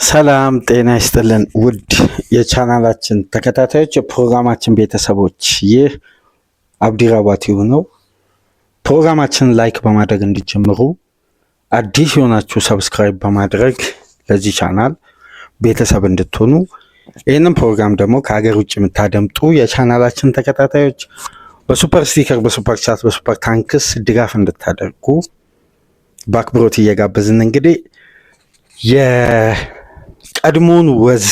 ሰላም ጤና ይስጥልን ውድ የቻናላችን ተከታታዮች የፕሮግራማችን ቤተሰቦች፣ ይህ አብዲራዋቲው ነው። ፕሮግራማችንን ላይክ በማድረግ እንዲጀምሩ፣ አዲስ የሆናችሁ ሰብስክራይብ በማድረግ ለዚህ ቻናል ቤተሰብ እንድትሆኑ፣ ይህንን ፕሮግራም ደግሞ ከሀገር ውጭ የምታደምጡ የቻናላችን ተከታታዮች በሱፐር ስቲከር፣ በሱፐር ቻት፣ በሱፐር ታንክስ ድጋፍ እንድታደርጉ በአክብሮት እየጋበዝን እንግዲህ የቀድሞውን ወዝ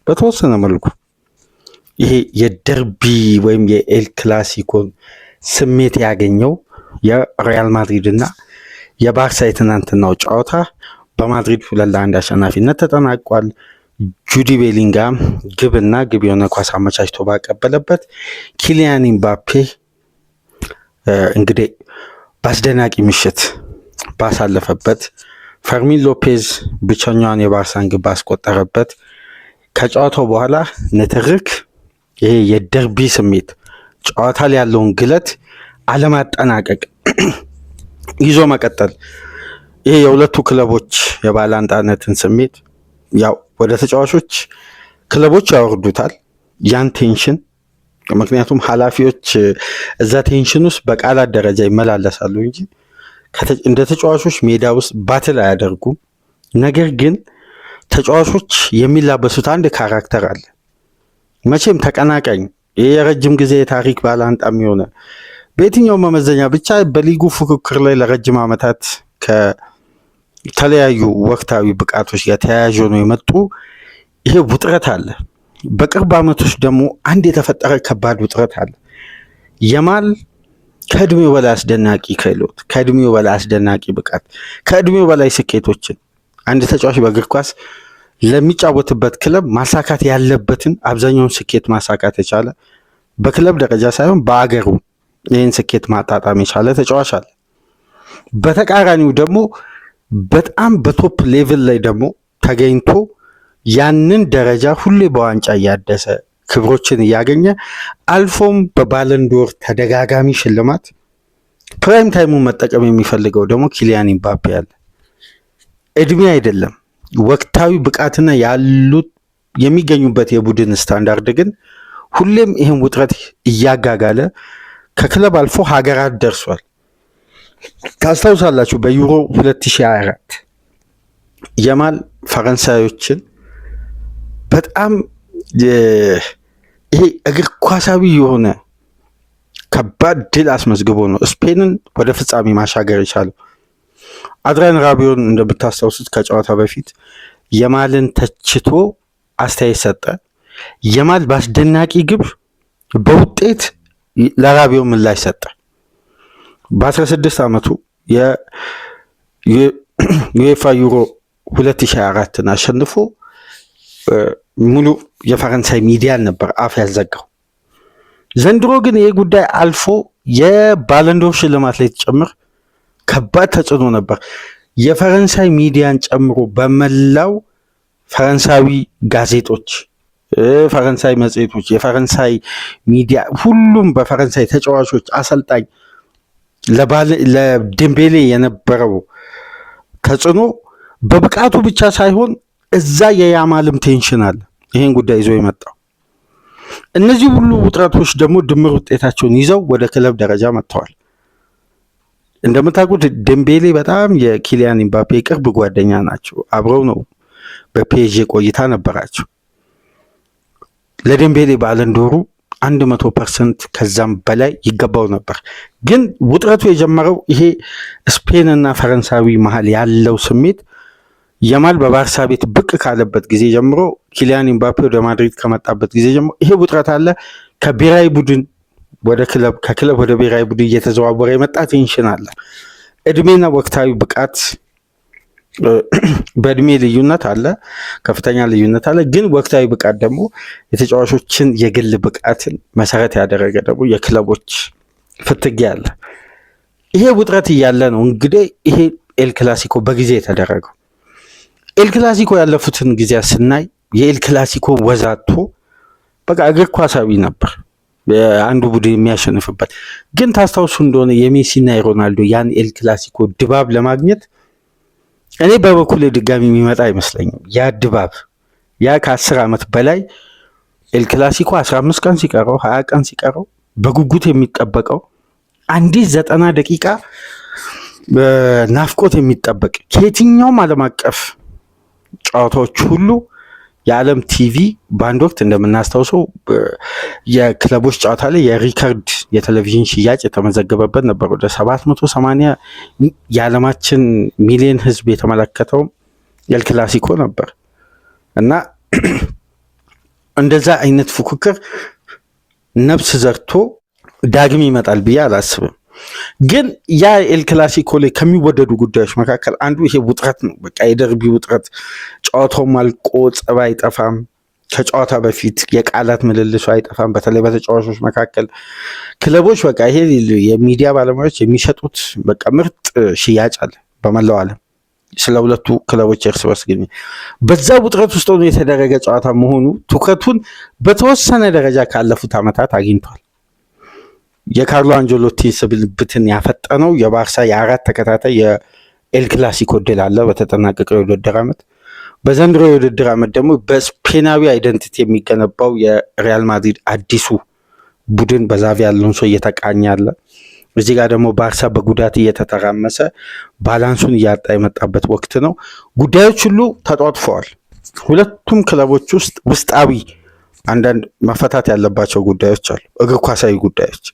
በተወሰነ መልኩ ይሄ የደርቢ ወይም የኤል ክላሲኮን ስሜት ያገኘው የሪያል ማድሪድ እና የባርሳ የትናንትናው ጨዋታ በማድሪድ 2-1 አሸናፊነት ተጠናቋል። ጁዲ ቤሊንጋም ግብና ግብ የሆነ ኳስ አመቻችቶ ባቀበለበት፣ ኪሊያን ኢምባፔ እንግዲህ በአስደናቂ ምሽት ባሳለፈበት፣ ፈርሚን ሎፔዝ ብቸኛዋን የባርሳን ግብ ባስቆጠረበት፣ ከጨዋታው በኋላ ንትርክ፣ ይሄ የደርቢ ስሜት ጨዋታ ላይ ያለውን ግለት አለማጠናቀቅ ይዞ መቀጠል፣ ይሄ የሁለቱ ክለቦች የባላንጣነትን ስሜት ያው ወደ ተጫዋቾች ክለቦች ያወርዱታል ያን ቴንሽን። ምክንያቱም ኃላፊዎች እዛ ቴንሽን ውስጥ በቃላት ደረጃ ይመላለሳሉ እንጂ እንደ ተጫዋቾች ሜዳ ውስጥ ባትል አያደርጉም። ነገር ግን ተጫዋቾች የሚላበሱት አንድ ካራክተር አለ። መቼም ተቀናቃኝ የረጅም ጊዜ የታሪክ ባላንጣም የሆነ በየትኛው መመዘኛ ብቻ በሊጉ ፉክክር ላይ ለረጅም ዓመታት ከተለያዩ ወቅታዊ ብቃቶች ጋር ተያያዥ ነው የመጡ ይሄ ውጥረት አለ። በቅርብ ዓመቶች ደግሞ አንድ የተፈጠረ ከባድ ውጥረት አለ። የማል ከእድሜው በላይ አስደናቂ ክህሎት፣ ከእድሜው በላይ አስደናቂ ብቃት፣ ከእድሜው በላይ ስኬቶችን አንድ ተጫዋች በእግር ኳስ ለሚጫወትበት ክለብ ማሳካት ያለበትን አብዛኛውን ስኬት ማሳካት የቻለ በክለብ ደረጃ ሳይሆን በአገሩ ይህን ስኬት ማጣጣም የቻለ ተጫዋች አለ። በተቃራኒው ደግሞ በጣም በቶፕ ሌቭል ላይ ደግሞ ተገኝቶ ያንን ደረጃ ሁሌ በዋንጫ እያደሰ ክብሮችን እያገኘ አልፎም በባለንዶር ተደጋጋሚ ሽልማት ፕራይም ታይሙን መጠቀም የሚፈልገው ደግሞ ኪሊያን ኢምባፔ አለ። እድሜ አይደለም ወቅታዊ ብቃትና ያሉት የሚገኙበት የቡድን ስታንዳርድ ግን ሁሌም ይህን ውጥረት እያጋጋለ ከክለብ አልፎ ሀገራት ደርሷል። ታስታውሳላችሁ በዩሮ 2024 የማል ፈረንሳዮችን በጣም ይሄ እግር ኳሳዊ የሆነ ከባድ ድል አስመዝግቦ ነው ስፔንን ወደ ፍጻሜ ማሻገር የቻለው። አድሪያን ራቢዮን እንደምታስታውሱት ከጨዋታ በፊት የማልን ተችቶ አስተያየት ሰጠ። የማል በአስደናቂ ግብ በውጤት ለራቢዮ ምላሽ ሰጠ። በ16 ዓመቱ የዩኤፋ ዩሮ 2024ን አሸንፎ ሙሉ የፈረንሳይ ሚዲያን ነበር አፍ ያዘጋው። ዘንድሮ ግን ይህ ጉዳይ አልፎ የባለንዶር ሽልማት ላይ ተጨምር ከባድ ተጽዕኖ ነበር። የፈረንሳይ ሚዲያን ጨምሮ በመላው ፈረንሳዊ ጋዜጦች፣ ፈረንሳይ መጽሔቶች፣ የፈረንሳይ ሚዲያ ሁሉም በፈረንሳይ ተጫዋቾች፣ አሰልጣኝ ለዴምቤሌ የነበረው ተጽዕኖ በብቃቱ ብቻ ሳይሆን እዛ የያማልም ቴንሽን አለ ይህን ጉዳይ ይዞ የመጣው። እነዚህ ሁሉ ውጥረቶች ደግሞ ድምር ውጤታቸውን ይዘው ወደ ክለብ ደረጃ መጥተዋል። እንደምታውቁት ዴምቤሌ በጣም የኪሊያን ኢምባፔ ቅርብ ጓደኛ ናቸው። አብረው ነው በፒኤስጂ ቆይታ ነበራቸው። ለዴምቤሌ ባለንዶሩ 100% ከዛም በላይ ይገባው ነበር። ግን ውጥረቱ የጀመረው ይሄ ስፔን እና ፈረንሳዊ መሀል ያለው ስሜት የማል በባርሳ ቤት ብቅ ካለበት ጊዜ ጀምሮ፣ ኪሊያን ኢምባፔ ወደ ማድሪድ ከመጣበት ጊዜ ጀምሮ ይሄ ውጥረት አለ። ከብሔራዊ ቡድን ወደ ክለብ፣ ከክለብ ወደ ብሔራዊ ቡድን እየተዘዋወረ የመጣ ቴንሽን አለ። እድሜና ወቅታዊ ብቃት በእድሜ ልዩነት አለ፣ ከፍተኛ ልዩነት አለ። ግን ወቅታዊ ብቃት ደግሞ የተጫዋቾችን የግል ብቃትን መሰረት ያደረገ ደግሞ የክለቦች ፍትጊያ አለ። ይሄ ውጥረት እያለ ነው እንግዲህ ይሄ ኤል ክላሲኮ በጊዜ የተደረገው። ኤል ክላሲኮ ያለፉትን ጊዜያት ስናይ የኤል ክላሲኮ ወዛቶ በቃ እግር ኳሳዊ ነበር፣ አንዱ ቡድን የሚያሸንፍበት። ግን ታስታውሱ እንደሆነ የሜሲና የሮናልዶ ያን ኤል ክላሲኮ ድባብ ለማግኘት እኔ በበኩሌ ድጋሚ የሚመጣ አይመስለኝም። ያ ድባብ ያ ከ10 ዓመት በላይ ኤል ክላሲኮ 15 ቀን ሲቀረው 20 ቀን ሲቀረው በጉጉት የሚጠበቀው አንዲት 90 ደቂቃ ናፍቆት የሚጠበቅ ከየትኛውም ዓለም አቀፍ ጨዋታዎች ሁሉ የዓለም ቲቪ በአንድ ወቅት እንደምናስታውሰው የክለቦች ጨዋታ ላይ የሪከርድ የቴሌቪዥን ሽያጭ የተመዘገበበት ነበር። ወደ 780 የዓለማችን ሚሊዮን ሕዝብ የተመለከተው ኤል ክላሲኮ ነበር እና እንደዛ አይነት ፉክክር ነፍስ ዘርቶ ዳግም ይመጣል ብዬ አላስብም። ግን ያ ኤል ክላሲኮ ላይ ከሚወደዱ ጉዳዮች መካከል አንዱ ይሄ ውጥረት ነው። በቃ የደርቢ ውጥረት፣ ጨዋታው ማልቆ ጸብ አይጠፋም። ከጨዋታ በፊት የቃላት ምልልሱ አይጠፋም። በተለይ በተጫዋቾች መካከል ክለቦች በቃ ይሄ የሚዲያ ባለሙያዎች የሚሸጡት በቃ ምርጥ ሽያጭ አለ በመላው ዓለም ስለ ሁለቱ ክለቦች እርስ በርስ ግን በዛ ውጥረት ውስጥ ሆኖ የተደረገ ጨዋታ መሆኑ ትኩረቱን በተወሰነ ደረጃ ካለፉት ዓመታት አግኝቷል። የካርሎ አንጀሎቲ ስብልብትን ያፈጠነው የባርሳ የ4 ተከታታይ የኤል ክላሲኮ ድል አለ በተጠናቀቀው የውድድር ዓመት። በዘንድሮ የውድድር ዓመት ደግሞ በስፔናዊ አይደንቲቲ የሚገነባው የሪያል ማድሪድ አዲሱ ቡድን በዛቪ አሎንሶ እየተቃኘ አለ። እዚህ ጋር ደግሞ ባርሳ በጉዳት እየተተራመሰ ባላንሱን እያጣ የመጣበት ወቅት ነው። ጉዳዮች ሁሉ ተጧጥፈዋል። ሁለቱም ክለቦች ውስጥ ውስጣዊ አንዳንድ መፈታት ያለባቸው ጉዳዮች አሉ፣ እግር ኳሳዊ ጉዳዮች።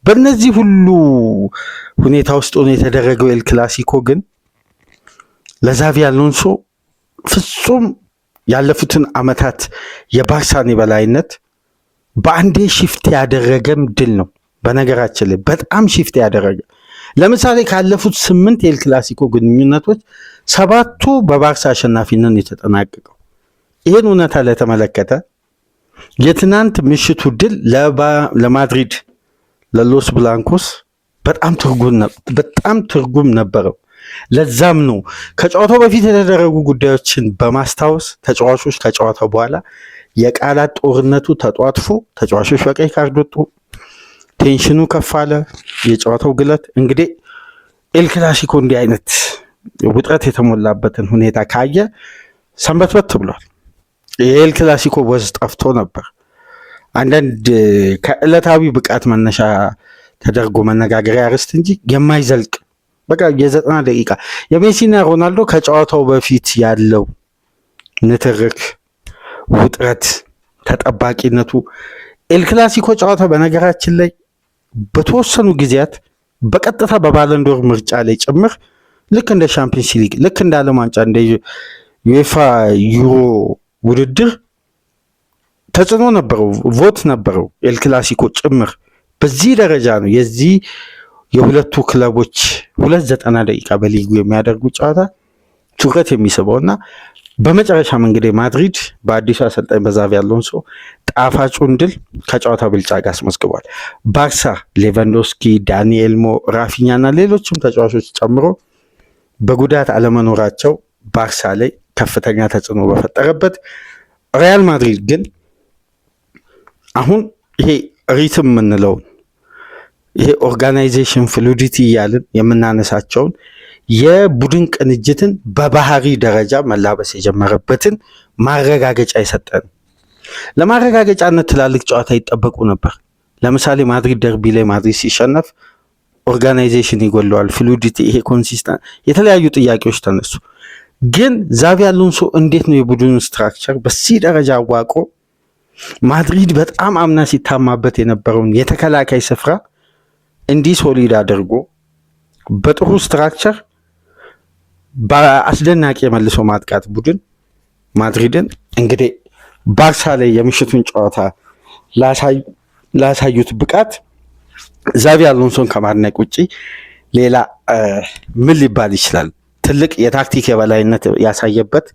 በእነዚህ ሁሉ ሁኔታ ውስጥ ሆኖ የተደረገው ኤል ክላሲኮ ግን ለዛቪ አሎንሶ ፍጹም ያለፉትን ዓመታት የባርሳን የበላይነት በአንዴ ሽፍት ያደረገም ድል ነው። በነገራችን ላይ በጣም ሽፍት ያደረገ ለምሳሌ ካለፉት 8 የኤል ክላሲኮ ግንኙነቶች 7ቱ በባርሳ አሸናፊነት የተጠናቀቀው። ይህን እውነታ ለተመለከተ የትናንት ምሽቱ ድል ለማድሪድ ለሎስ ብላንኮስ በጣም ትርጉም ነበረው። ለዛም ነው ከጨዋታው በፊት የተደረጉ ጉዳዮችን በማስታወስ ተጫዋቾች ከጨዋታው በኋላ የቃላት ጦርነቱ ተጧጥፎ ተጫዋቾች በቀይ ካርድ ወጡ፣ ቴንሽኑ ከፍ አለ፣ የጨዋታው ግለት። እንግዲህ ኤል ክላሲኮ እንዲህ አይነት ውጥረት የተሞላበትን ሁኔታ ካየ ሰንበትበት ብሏል። የኤል ክላሲኮ ወዝ ጠፍቶ ነበር። አንዳንድ ከዕለታዊ ብቃት መነሻ ተደርጎ መነጋገሪያ ርዕስ እንጂ የማይዘልቅ በቃ የ90 ደቂቃ የሜሲና ሮናልዶ ከጨዋታው በፊት ያለው ንትርክ፣ ውጥረት፣ ተጠባቂነቱ ኤል ክላሲኮ ጨዋታ በነገራችን ላይ በተወሰኑ ጊዜያት በቀጥታ በባለንዶር ምርጫ ላይ ጭምር ልክ እንደ ሻምፒዮንስ ሊግ ልክ እንደ ዓለም ዋንጫ እንደ ዩኤፋ ዩሮ ውድድር ተጽዕኖ ነበረው፣ ቮት ነበረው ኤል ክላሲኮ ጭምር። በዚህ ደረጃ ነው የዚህ የሁለቱ ክለቦች 290 ደቂቃ በሊጉ የሚያደርጉ ጨዋታ ትኩረት የሚስበው እና በመጨረሻም እንግዲህ ማድሪድ በአዲሱ አሰልጣኝ በዛቪ አሎንሶ ጣፋጩን ድል ከጨዋታ ብልጫ ጋር አስመዝግቧል። ባርሳ ሌቫንዶስኪ፣ ዳኒ ኤልሞ፣ ራፊኛ እና ሌሎችም ተጫዋቾች ጨምሮ በጉዳት አለመኖራቸው ባርሳ ላይ ከፍተኛ ተጽዕኖ በፈጠረበት፣ ሪያል ማድሪድ ግን አሁን ይሄ ሪትም የምንለውን ይሄ ኦርጋናይዜሽን ፍሉዲቲ እያልን የምናነሳቸውን የቡድን ቅንጅትን በባህሪ ደረጃ መላበስ የጀመረበትን ማረጋገጫ የሰጠን። ለማረጋገጫነት ትላልቅ ጨዋታ ይጠበቁ ነበር። ለምሳሌ ማድሪድ ደርቢ ላይ ማድሪድ ሲሸነፍ ኦርጋናይዜሽን ይጎለዋል፣ ፍሉዲቲ፣ ይሄ ኮንሲስተንት፣ የተለያዩ ጥያቄዎች ተነሱ። ግን ዛቪ አሎንሶ እንዴት ነው የቡድኑን ስትራክቸር በዚህ ደረጃ አዋቅሮ ማድሪድ በጣም አምና ሲታማበት የነበረውን የተከላካይ ስፍራ እንዲህ ሶሊድ አድርጎ በጥሩ ስትራክቸር በአስደናቂ የመልሶ ማጥቃት ቡድን ማድሪድን እንግዲህ ባርሳ ላይ የምሽቱን ጨዋታ ላሳዩት ብቃት ዛቪ አሎንሶን ከማድነቅ ውጭ ሌላ ምን ሊባል ይችላል? ትልቅ የታክቲክ የበላይነት ያሳየበት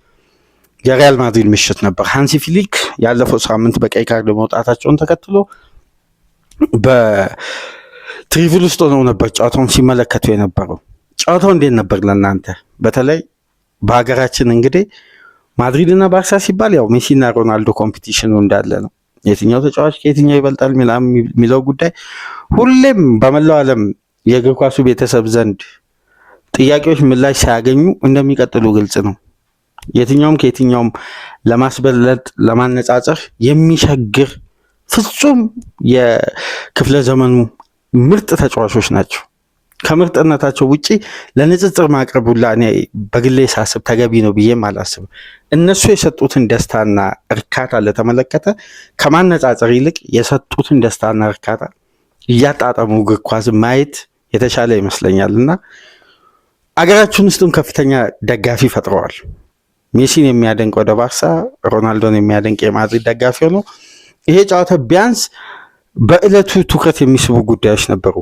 የሪያል ማድሪድ ምሽት ነበር። ሃንሲ ፍሊክ ያለፈው ሳምንት በቀይ ካርድ መውጣታቸውን ተከትሎ በትሪቪል ውስጥ ሆነው ነበር ጨዋታውን ሲመለከቱ የነበረው። ጨዋታው እንዴት ነበር ለእናንተ? በተለይ በሀገራችን እንግዲህ ማድሪድ እና ባርሳ ሲባል ያው ሜሲና ሮናልዶ ኮምፒቲሽኑ እንዳለ ነው። የትኛው ተጫዋች ከየትኛው ይበልጣል የሚለው ጉዳይ ሁሌም በመላው ዓለም የእግር ኳሱ ቤተሰብ ዘንድ ጥያቄዎች ምላሽ ሳያገኙ እንደሚቀጥሉ ግልጽ ነው። የትኛውም ከየትኛውም ለማስበለጥ ለማነጻጸር የሚቸግር ፍጹም የክፍለ ዘመኑ ምርጥ ተጫዋቾች ናቸው። ከምርጥነታቸው ውጪ ለንጽጽር ማቅረቡላ እኔ በግሌ ሳስብ ተገቢ ነው ብዬም አላስብም። እነሱ የሰጡትን ደስታና እርካታ ለተመለከተ ከማነጻጸር ይልቅ የሰጡትን ደስታና እርካታ እያጣጣሙ እግር ኳስ ማየት የተሻለ ይመስለኛል እና አገራችን ውስጥም ከፍተኛ ደጋፊ ፈጥረዋል። ሜሲን የሚያደንቅ ወደ ባርሳ፣ ሮናልዶን የሚያደንቅ የማድሪድ ደጋፊ ሆኖ ይሄ ጨዋታ ቢያንስ በዕለቱ ትኩረት የሚስቡ ጉዳዮች ነበሩ።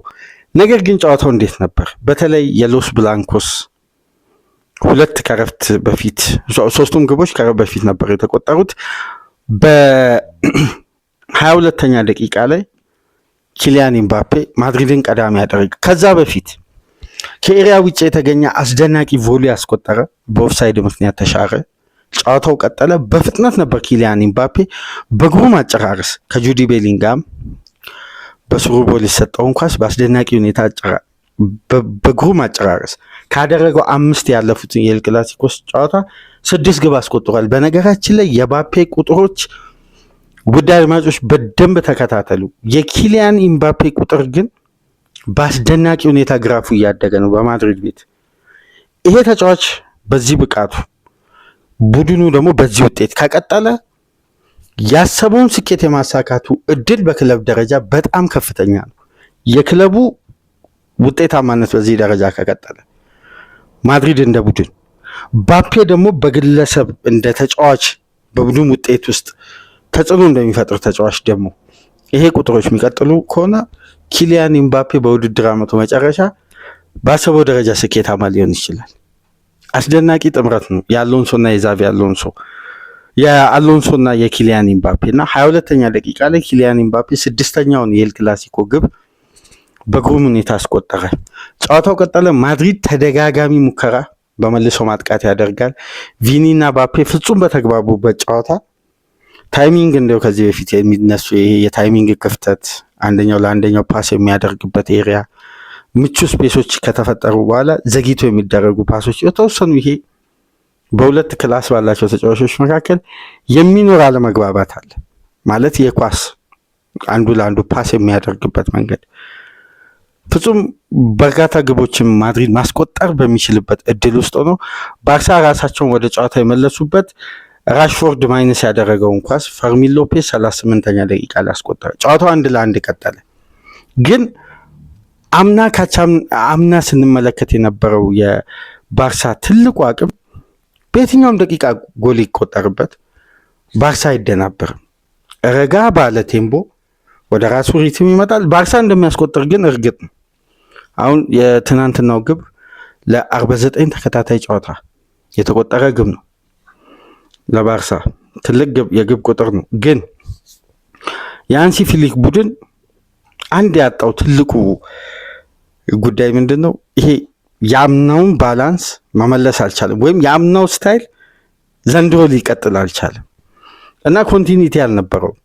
ነገር ግን ጨዋታው እንዴት ነበር? በተለይ የሎስ ብላንኮስ ሁለት ከረፍት በፊት ሶስቱም ግቦች ከረፍት በፊት ነበር የተቆጠሩት። በ22ኛ ደቂቃ ላይ ኪሊያን ኢምባፔ ማድሪድን ቀዳሚ ያደረገ። ከዛ በፊት ከኤሪያ ውጭ የተገኘ አስደናቂ ቮሊ ያስቆጠረ፣ በኦፍሳይድ ምክንያት ተሻረ። ጨዋታው ቀጠለ። በፍጥነት ነበር ኪሊያን ኢምባፔ በግሩም አጨራረስ ከጁዲ ቤሊንጋም በስሩ ቦል የሰጠውን ኳስ በአስደናቂ ሁኔታ በግሩም አጨራረስ ካደረገው 5 ያለፉትን የኤል ክላሲኮስ ጨዋታ 6 ግብ አስቆጥሯል። በነገራችን ላይ የባፔ ቁጥሮች ውድ አድማጮች በደንብ ተከታተሉ። የኪሊያን ኢምባፔ ቁጥር ግን በአስደናቂ ሁኔታ ግራፉ እያደገ ነው በማድሪድ ቤት። ይሄ ተጫዋች በዚህ ብቃቱ ቡድኑ ደግሞ በዚህ ውጤት ከቀጠለ ያሰበውን ስኬት የማሳካቱ እድል በክለብ ደረጃ በጣም ከፍተኛ ነው። የክለቡ ውጤታማነት በዚህ ደረጃ ከቀጠለ ማድሪድ እንደ ቡድን፣ ባፔ ደግሞ በግለሰብ እንደ ተጫዋች በቡድን ውጤት ውስጥ ተጽዕኖ እንደሚፈጥር ተጫዋች ደግሞ ይሄ ቁጥሮች የሚቀጥሉ ከሆነ ኪሊያን ኢምባፔ በውድድር ዓመቱ መጨረሻ ባሰበው ደረጃ ስኬታማ ሊሆን ይችላል። አስደናቂ ጥምረት ነው የአሎንሶና የዛቪ አሎንሶና የኪሊያን ኢምባፔ እና 22ኛ ደቂቃ ላይ ኪሊያን ኢምባፔ 6ኛውን የኤል ክላሲኮ ግብ በግሩም ሁኔታ አስቆጠረ። ጨዋታው ቀጠለ። ማድሪድ ተደጋጋሚ ሙከራ በመልሶ ማጥቃት ያደርጋል። ቪኒና ባፔ ፍጹም በተግባቡበት ጨዋታ ታይሚንግ እንደው ከዚህ በፊት የሚነሱ ይሄ የታይሚንግ ክፍተት፣ አንደኛው ለአንደኛው ፓስ የሚያደርግበት ኤሪያ፣ ምቹ ስፔሶች ከተፈጠሩ በኋላ ዘግይቶ የሚደረጉ ፓሶች የተወሰኑ ይሄ በሁለት ክላስ ባላቸው ተጫዋቾች መካከል የሚኖር አለመግባባት አለ ማለት የኳስ አንዱ ለአንዱ ፓስ የሚያደርግበት መንገድ ፍጹም በርካታ ግቦችን ማድሪድ ማስቆጠር በሚችልበት እድል ውስጥ ሆኖ ባርሳ ራሳቸውን ወደ ጨዋታ የመለሱበት ራሽፎርድ ማይነስ ያደረገውን ኳስ ፈርሚን ሎፔዝ 38ኛ ደቂቃ ላይ አስቆጠረ። ጨዋታው 1-1 ቀጠለ። ግን አምና ስንመለከት የነበረው የባርሳ ትልቁ አቅም በየትኛውም ደቂቃ ጎል ይቆጠርበት ባርሳ አይደናበርም። ረጋ ባለ ቴምቦ ወደ ራሱ ሪትም ይመጣል። ባርሳ እንደሚያስቆጥር ግን እርግጥ ነው። አሁን የትናንትናው ግብ ለ49 ተከታታይ ጨዋታ የተቆጠረ ግብ ነው። ለባርሳ ትልቅ የግብ ቁጥር ነው። ግን የሃንሲ ፍሊክ ቡድን አንድ ያጣው ትልቁ ጉዳይ ምንድን ነው? ይሄ የአምናውን ባላንስ መመለስ አልቻለም፣ ወይም የአምናው ስታይል ዘንድሮ ሊቀጥል አልቻለም እና ኮንቲኒቲ አልነበረውም።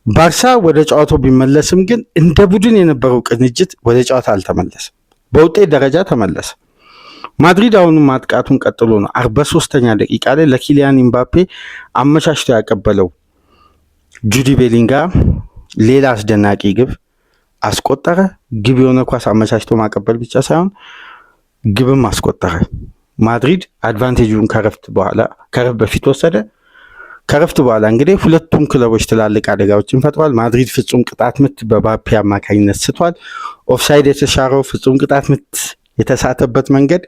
ባርሳ ወደ ጨዋታው ቢመለስም ግን እንደ ቡድን የነበረው ቅንጅት ወደ ጨዋታ አልተመለሰም። በውጤት ደረጃ ተመለሰ። ማድሪድ አሁንም ማጥቃቱን ቀጥሎ ነው። 43ኛ ደቂቃ ላይ ለኪሊያን ኢምባፔ አመቻችቶ ያቀበለው ጁዲ ቤሊንጋም ሌላ አስደናቂ ግብ አስቆጠረ። ግብ የሆነ ኳስ አመቻችቶ ማቀበል ብቻ ሳይሆን ግብም አስቆጠረ። ማድሪድ አድቫንቴጁን ከረፍት በፊት ወሰደ። ከረፍት በኋላ እንግዲህ ሁለቱም ክለቦች ትላልቅ አደጋዎችን ፈጥሯል። ማድሪድ ፍጹም ቅጣት ምት በባፔ አማካኝነት ስቷል። ኦፍሳይድ የተሻረው ፍጹም ቅጣት ምት የተሳተበት መንገድ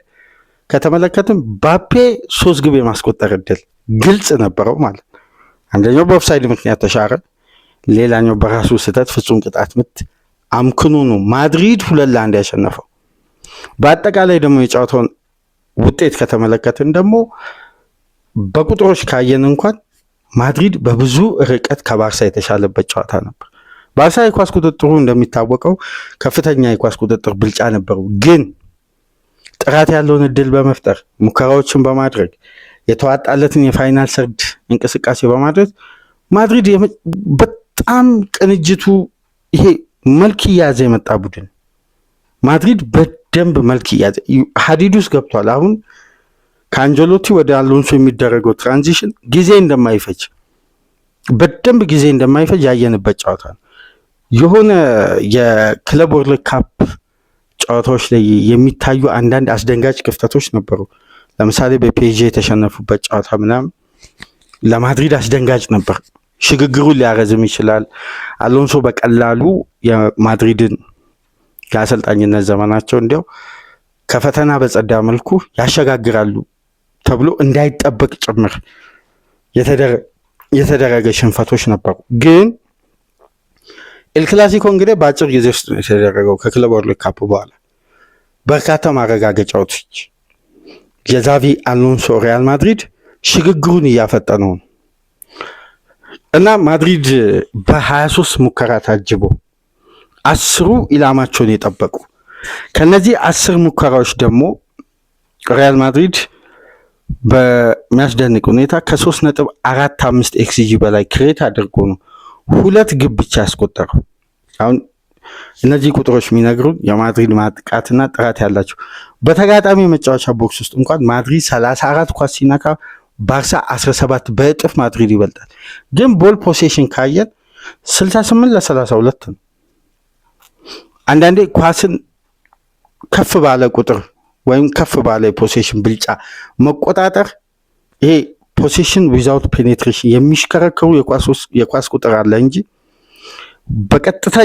ከተመለከትም ባፔ 3 ግብ የማስቆጠር እድል ግልጽ ነበረው ማለት ነው። አንደኛው በኦፍሳይድ ምክንያት ተሻረ፣ ሌላኛው በራሱ ስህተት ፍጹም ቅጣት ምት አምክኖ ነው ማድሪድ 2-1 ያሸነፈው። በአጠቃላይ ደግሞ የጨዋታውን ውጤት ከተመለከትን ደግሞ በቁጥሮች ካየን እንኳን ማድሪድ በብዙ ርቀት ከባርሳ የተሻለበት ጨዋታ ነበር። ባርሳ የኳስ ቁጥጥሩ እንደሚታወቀው ከፍተኛ የኳስ ቁጥጥር ብልጫ ነበረው። ግን ጥራት ያለውን እድል በመፍጠር ሙከራዎችን በማድረግ የተዋጣለትን የፋይናል ሰርድ እንቅስቃሴ በማድረግ ማድሪድ በጣም ቅንጅቱ ይሄ መልክ እያያዘ የመጣ ቡድን ማድሪድ በደንብ መልክ እያዘ ሀዲድ ውስጥ ገብቷል። አሁን ከአንጀሎቲ ወደ አሎንሶ የሚደረገው ትራንዚሽን ጊዜ እንደማይፈጅ በደንብ ጊዜ እንደማይፈጅ ያየንበት ጨዋታ ነው። የሆነ የክለብ ወርልድ ካፕ ጨዋታዎች ላይ የሚታዩ አንዳንድ አስደንጋጭ ክፍተቶች ነበሩ። ለምሳሌ በፒኤስጂ የተሸነፉበት ጨዋታ ምናምን ለማድሪድ አስደንጋጭ ነበር። ሽግግሩን ሊያረዝም ይችላል። አሎንሶ በቀላሉ የማድሪድን የአሰልጣኝነት ዘመናቸው እንዲያው ከፈተና በጸዳ መልኩ ያሸጋግራሉ ተብሎ እንዳይጠበቅ ጭምር የተደረገ ሽንፈቶች ነበሩ። ግን ኤል ክላሲኮ እንግዲህ በአጭር ጊዜ ውስጥ ነው የተደረገው። ከክለብ ወርልድ ካፕ በኋላ በርካታ ማረጋገጫዎች የዛቪ አሎንሶ ሪያል ማድሪድ ሽግግሩን እያፈጠነው ነው እና ማድሪድ በ23 ሙከራ ታጅቦ 10ሩ ኢላማቸውን የጠበቁ ከነዚህ 10 ሙከራዎች ደግሞ ሪያል ማድሪድ በሚያስደንቅ ሁኔታ ከ3.45 ኤክስጂ በላይ ክሬት አድርጎ ነው 2 ግብ ብቻ ያስቆጠረው። አሁን እነዚህ ቁጥሮች የሚነግሩን የማድሪድ ማጥቃትና ጥራት ያላቸው በተጋጣሚ የመጫወቻ ቦክስ ውስጥ እንኳን ማድሪድ 34 ኳስ ሲነካ ባርሳ 17 በእጥፍ ማድሪድ ይበልጣል። ግን ቦል ፖሴሽን ካየን 68 ለ32 ነው። አንዳንዴ ኳስን ከፍ ባለ ቁጥር ወይም ከፍ ባለ ፖሴሽን ብልጫ መቆጣጠር ይሄ ፖሴሽን ዊዛውት ፔኔትሬሽን የሚሽከረከሩ የኳስ ቁጥር አለ እንጂ በቀጥታ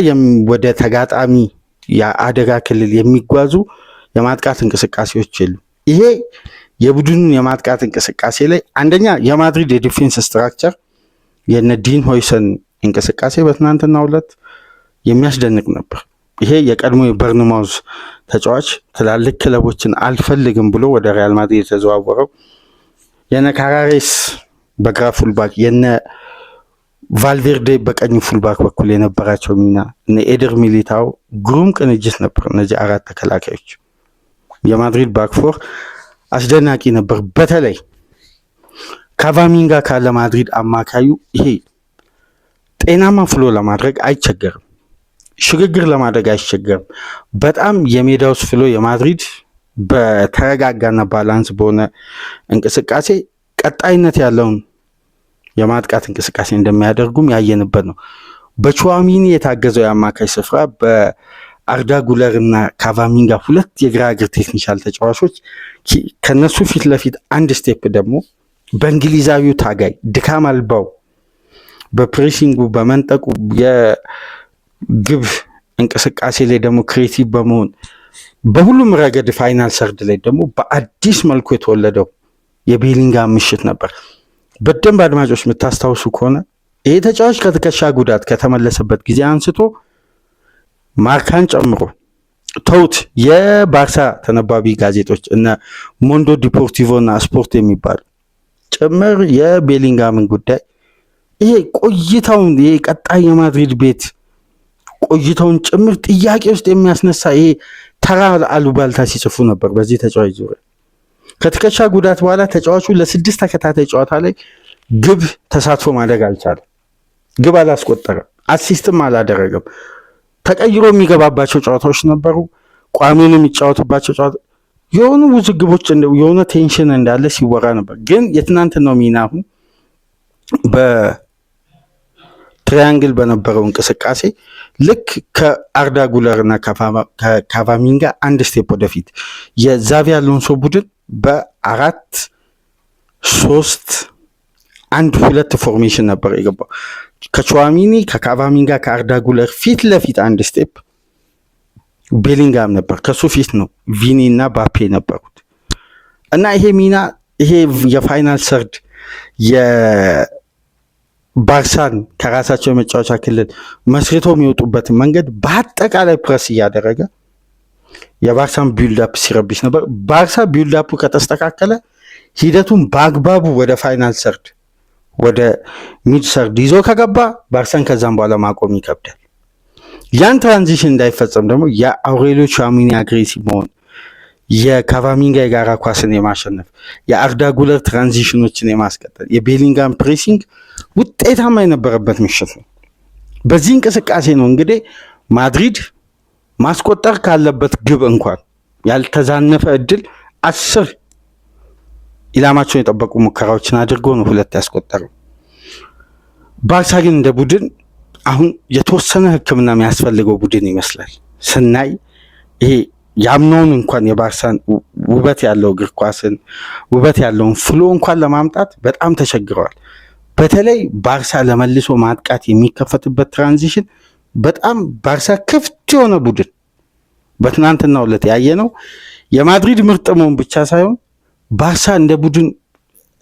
ወደ ተጋጣሚ የአደጋ ክልል የሚጓዙ የማጥቃት እንቅስቃሴዎች የሉ። ይሄ የቡድኑን የማጥቃት እንቅስቃሴ ላይ አንደኛ የማድሪድ የዲፌንስ ስትራክቸር የነ ዲን ሆይሰን እንቅስቃሴ በትናንትናው ዕለት የሚያስደንቅ ነበር። ይሄ የቀድሞ የበርንማውዝ ተጫዋች ትላልቅ ክለቦችን አልፈልግም ብሎ ወደ ሪያል ማድሪድ የተዘዋወረው የነ ካራሬስ በግራ ፉልባክ የነ ቫልቬርዴ በቀኝ ፉልባክ በኩል የነበራቸው ሚና እነ ኤደር ሚሊታው ግሩም ቅንጅት ነበር። እነዚህ 4 ተከላካዮች የማድሪድ ባክፎር አስደናቂ ነበር። በተለይ ካቫሚንጋ ካለ ማድሪድ አማካዩ ይሄ ጤናማ ፍሎ ለማድረግ አይቸገርም፣ ሽግግር ለማድረግ አይቸገርም። በጣም የሜዳ ውስጥ ፍሎ የማድሪድ በተረጋጋና ባላንስ በሆነ እንቅስቃሴ ቀጣይነት ያለውን የማጥቃት እንቅስቃሴ እንደሚያደርጉም ያየንበት ነው። በቹዋሚኒ የታገዘው የአማካይ ስፍራ በአርዳ ጉለር እና ካቫሚንጋ 2 የግራ እግር ቴክኒሻል ተጫዋቾች ከነሱ ፊት ለፊት አንድ ስቴፕ ደግሞ በእንግሊዛዊው ታጋይ ድካም አልባው በፕሬሲንጉ በመንጠቁ የግብ እንቅስቃሴ ላይ ደግሞ ክሬቲቭ በመሆን በሁሉም ረገድ ፋይናል ሰርድ ላይ ደግሞ በአዲስ መልኩ የተወለደው የቤሊንጋም ምሽት ነበር። በደንብ አድማጮች የምታስታውሱ ከሆነ ይሄ ተጫዋች ከትከሻ ጉዳት ከተመለሰበት ጊዜ አንስቶ ማርካን ጨምሮ ተውት የባርሳ ተነባቢ ጋዜጦች እነ ሞንዶ ዲፖርቲቮ እና ስፖርት የሚባሉ ጭምር የቤሊንጋምን ጉዳይ ይሄ ቆይታውን ይሄ ቀጣይ የማድሪድ ቤት ቆይታውን ጭምር ጥያቄ ውስጥ የሚያስነሳ ይሄ ተራ አሉባልታ ሲጽፉ ነበር በዚህ ተጫዋች ዙሪያ። ከትከሻ ጉዳት በኋላ ተጫዋቹ ለ6 ተከታታይ ጨዋታ ላይ ግብ ተሳትፎ ማድረግ አልቻለም። ግብ አላስቆጠረም፣ አሲስትም አላደረገም። ተቀይሮ የሚገባባቸው ጨዋታዎች ነበሩ፣ ቋሚውን የሚጫወቱባቸው ጨዋታ የሆኑ ውዝግቦች የሆነ ቴንሽን እንዳለ ሲወራ ነበር። ግን የትናንትናው ሚና አሁን በትሪያንግል በነበረው እንቅስቃሴ ልክ ከአርዳ ጉለር እና ከካቫሚንጋ አንድ ስቴፕ ወደፊት የዛቪ አሎንሶ ቡድን በ4-3-1-2 ፎርሜሽን ነበር የገባው። ከቹዋሚኒ ከካቫሚንጋ ከአርዳ ጉለር ፊት ለፊት አንድ ስቴፕ ቤሊንጋም ነበር፣ ከሱ ፊት ነው ቪኒ እና ባፔ ነበሩት። እና ይሄ ሚና ይሄ የፋይናል ሰርድ የባርሳን ከራሳቸው የመጫወቻ ክልል መስርቶ የሚወጡበትን መንገድ በአጠቃላይ ፕረስ እያደረገ የባርሳን ቢልዳፕ ሲረብሽ ነበር። ባርሳ ቢልዳፑ ከተስተካከለ ሂደቱን በአግባቡ ወደ ፋይናል ሰርድ ወደ ሚድ ሰርድ ይዞ ከገባ ባርሳን ከዛም በኋላ ማቆም ይከብዳል። ያን ትራንዚሽን እንዳይፈጸም ደግሞ የአውሬሊዮ ቹዋሚኒ አግሬሲቭ መሆን፣ የካቫሚንጋ የጋራ ኳስን የማሸነፍ፣ የአርዳ ጉለር ትራንዚሽኖችን የማስቀጠል፣ የቤሊንጋም ፕሬሲንግ ውጤታማ የነበረበት ምሽት ነው። በዚህ እንቅስቃሴ ነው እንግዲህ ማድሪድ ማስቆጠር ካለበት ግብ እንኳን ያልተዛነፈ እድል 10 ኢላማቸውን የጠበቁ ሙከራዎችን አድርጎ ነው 2 ያስቆጠረው። ባርሳ ግን እንደ ቡድን አሁን የተወሰነ ሕክምና የሚያስፈልገው ቡድን ይመስላል ስናይ። ይሄ ያምነውን እንኳን የባርሳን ውበት ያለው እግር ኳስን ውበት ያለውን ፍሎ እንኳን ለማምጣት በጣም ተቸግረዋል። በተለይ ባርሳ ለመልሶ ማጥቃት የሚከፈትበት ትራንዚሽን በጣም ባርሳ ክፍት የሆነ ቡድን በትናንትናው ዕለት ያየነው የማድሪድ ምርጥ መሆን ብቻ ሳይሆን ባርሳ እንደ ቡድን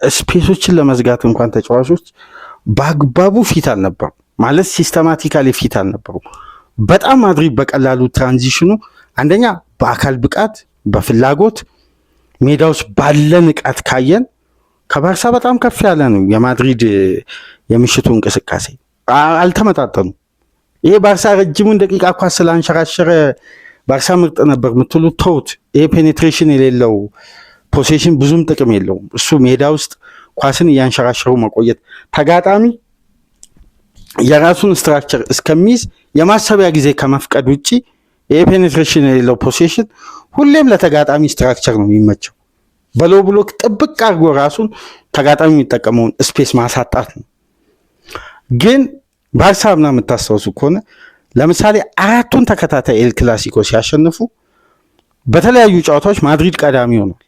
ስፔሶችን ለመዝጋት እንኳን ተጫዋቾች በአግባቡ ፊት አልነበሩ፣ ማለት ሲስተማቲካሊ ፊት አልነበሩ። በጣም ማድሪድ በቀላሉ ትራንዚሽኑ አንደኛ በአካል ብቃት በፍላጎት ሜዳ ውስጥ ባለ ንቃት ካየን ከባርሳ በጣም ከፍ ያለ ነው። የማድሪድ የምሽቱ እንቅስቃሴ አልተመጣጠኑ። ይሄ ባርሳ ረጅሙን ደቂቃ ኳስ ስላንሸራሸረ ባርሳ ምርጥ ነበር የምትሉት ተውት። ይሄ ፔኔትሬሽን የሌለው ፖሴሽን ብዙም ጥቅም የለውም። እሱ ሜዳ ውስጥ ኳስን እያንሸራሸሩ መቆየት ተጋጣሚ የራሱን ስትራክቸር እስከሚይዝ የማሰቢያ ጊዜ ከመፍቀድ ውጪ ይሄ ፔኔትሬሽን የሌለው ፖሴሽን ሁሌም ለተጋጣሚ ስትራክቸር ነው የሚመቸው። በሎ ብሎክ ጥብቅ አድርጎ ራሱን ተጋጣሚ የሚጠቀመውን ስፔስ ማሳጣት ነው። ግን ባርሳ ምና የምታስታውሱ ከሆነ ለምሳሌ 4ቱን ተከታታይ ኤል ክላሲኮ ሲያሸንፉ በተለያዩ ጨዋታዎች ማድሪድ ቀዳሚ ሆኗል።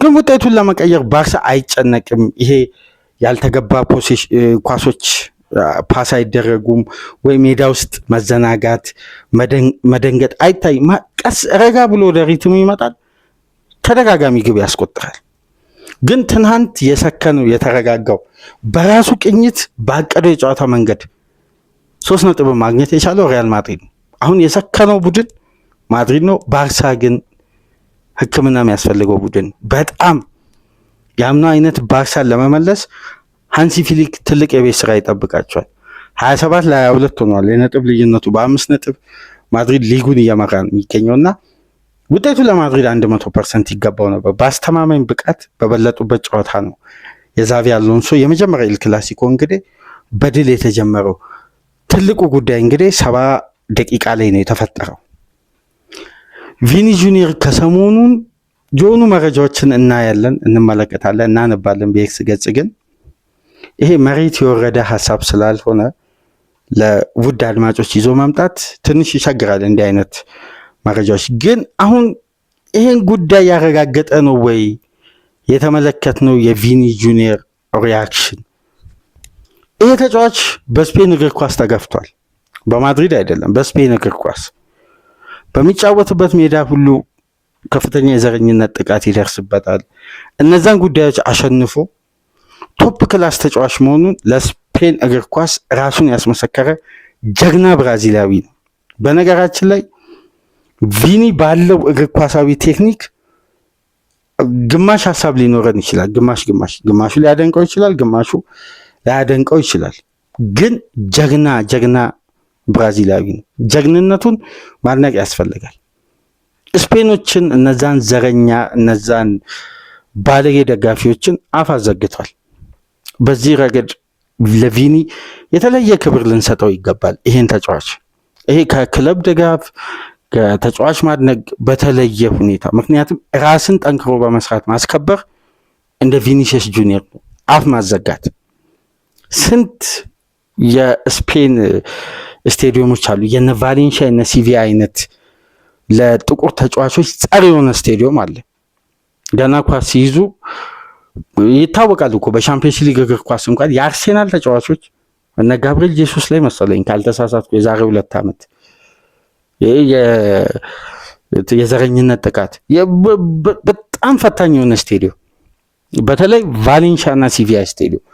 ግን ውጤቱን ለመቀየር ባርሳ አይጨነቅም። ይሄ ያልተገባ ኳሶች ፓስ አይደረጉም ወይ ሜዳ ውስጥ መዘናጋት መደንገጥ አይታይም። ቀስ ረጋ ብሎ ወደ ሪትሙ ይመጣል፣ ተደጋጋሚ ግብ ያስቆጥራል። ግን ትናንት የሰከነው የተረጋጋው በራሱ ቅኝት ባቀደው የጨዋታ መንገድ 3 ነጥብ ማግኘት የቻለው ሪያል ማድሪድ ነው። አሁን የሰከነው ቡድን ማድሪድ ነው። ባርሳ ግን ሕክምና የሚያስፈልገው ቡድን በጣም ያምነው አይነት ባርሳን ለመመለስ ሃንሲ ፊሊክ ትልቅ የቤት ስራ ይጠብቃቸዋል። 27 ለ22 ሆኗል የነጥብ ልዩነቱ። በ5 ነጥብ ማድሪድ ሊጉን እየመራ ነው የሚገኘውና ውጤቱ ለማድሪድ 100% ይገባው ነበር። በአስተማማኝ ብቃት በበለጡበት ጨዋታ ነው የዛቪ አሎንሶ የመጀመሪያ ኤል ክላሲኮ እንግዲህ በድል የተጀመረው። ትልቁ ጉዳይ እንግዲህ 70 ደቂቃ ላይ ነው የተፈጠረው። ቪኒ ጁኒየር ከሰሞኑን የሆኑ መረጃዎችን እናያለን፣ እንመለከታለን፣ እናነባለን በኤክስ ገጽ። ግን ይሄ መሬት የወረደ ሀሳብ ስላልሆነ ለውድ አድማጮች ይዞ መምጣት ትንሽ ይቸግራል። እንዲህ አይነት መረጃዎች ግን አሁን ይሄን ጉዳይ ያረጋገጠ ነው ወይ የተመለከትነው የቪኒ ጁኒየር ሪያክሽን? ይሄ ተጫዋች በስፔን እግር ኳስ ተገፍቷል። በማድሪድ አይደለም፣ በስፔን እግር ኳስ በሚጫወትበት ሜዳ ሁሉ ከፍተኛ የዘረኝነት ጥቃት ይደርስበታል። እነዛን ጉዳዮች አሸንፎ ቶፕ ክላስ ተጫዋች መሆኑን ለስፔን እግር ኳስ ራሱን ያስመሰከረ ጀግና ብራዚላዊ ነው። በነገራችን ላይ ቪኒ ባለው እግር ኳሳዊ ቴክኒክ ግማሽ ሀሳብ ሊኖረን ይችላል። ግማሹ ሊያደንቀው ይችላል፣ ግማሹ ላያደንቀው ይችላል። ግን ጀግና ብራዚላዊ ነው። ጀግንነቱን ማድነቅ ያስፈልጋል። ስፔኖችን እነዛን ዘረኛ እነዛን ባለጌ ደጋፊዎችን አፍ አዘግቷል። በዚህ ረገድ ለቪኒ የተለየ ክብር ልንሰጠው ይገባል። ይሄን ተጫዋች ይሄ ከክለብ ድጋፍ ከተጫዋች ማድነቅ በተለየ ሁኔታ፣ ምክንያቱም ራስን ጠንክሮ በመስራት ማስከበር እንደ ቪኒሲየስ ጁኒየር ነው አፍ ማዘጋት። ስንት የስፔን ስቴዲየሞች አሉ፣ የነ ቫሌንሺያ የነ ሲቪያ አይነት ለጥቁር ተጫዋቾች ጸር የሆነ ስቴዲየም አለ። ገና ኳስ ሲይዙ ይታወቃሉ እኮ በሻምፒየንስ ሊግ እግር ኳስ እንኳን የአርሴናል ተጫዋቾች እነ ጋብሪኤል ጄሱስ ላይ መሰለኝ ካልተሳሳትኩ የዛሬ 2 ዓመት የዘረኝነት ጥቃት በጣም ፈታኝ የሆነ ስቴዲየም፣ በተለይ ቫሌንሺያ እና ሲቪያ ስቴዲየም።